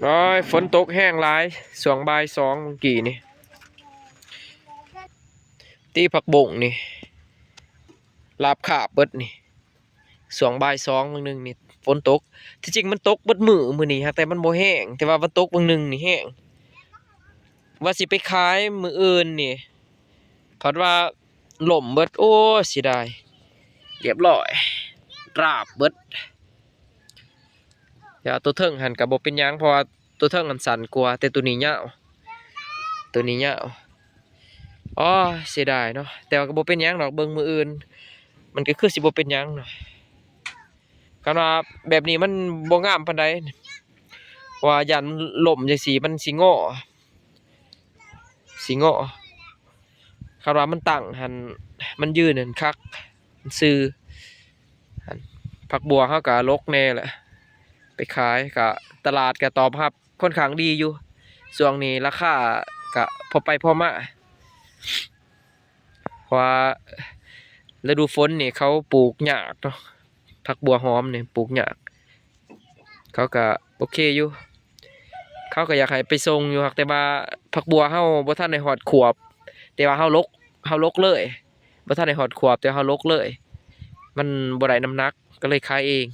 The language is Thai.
ร้อยฝนตกแห้งหลายสวงบ่ายสองเมื่อกี้นี่ตีผักบงนี่ลาบขาบเบิดนี่สวงบ่ายสองบางนึงนี่ฝนตกที่จริงมันตกเบิดมื้อนี้ฮะแต่มันบ่แห้งแต่ว่ามันตกบางนึงนี่แห้งว่าสิไปขายมื้ออื่นนี่เพราะว่าล่มเบิดโอ้เสียดายเรียบร้อยราบเบิดอย่าตัวเทิงหันก็บ่เป็นหยังเพราะว่าตัวเทิงมันสั้นกว่าแต่ตัวนี้ยาวอ๋อเสียดายเนาะแต่ว่าก็บ่เป็นหยังดอกเบิ่งมืออื่นมันก็คือสิบ่เป็นหยังเนาะคันว่าแบบนี้มันบ่งามปานใดว่ายันล่มจังซี่มันสิง้อคันว่ามันตั้งหันมันยืนนั่นคักมันซื่อหันผักบัวเฮาก็ลกแน่แหละไปขายก็ตลาดก็ตอบรับค่อนข้างดีอยู่ช่วงนี้ราคาก็พอไปพอมาเพราะว่าฤดูฝนนี่เขาปลูกยากเนาะผักบัวหอมนี่ปลูกยากเขาก็โอเคอยู่เขาก็อยากให้ไปส่งอยู่ครับแต่ว่าผักบัวเฮาบ่ทันได้ฮอดขวบแต่ว่าเฮาลกเลยบ่ทันได้ฮอดขวบแต่เฮาลกเลยมันบ่ได้น้ำหนักก็เลยขายเอง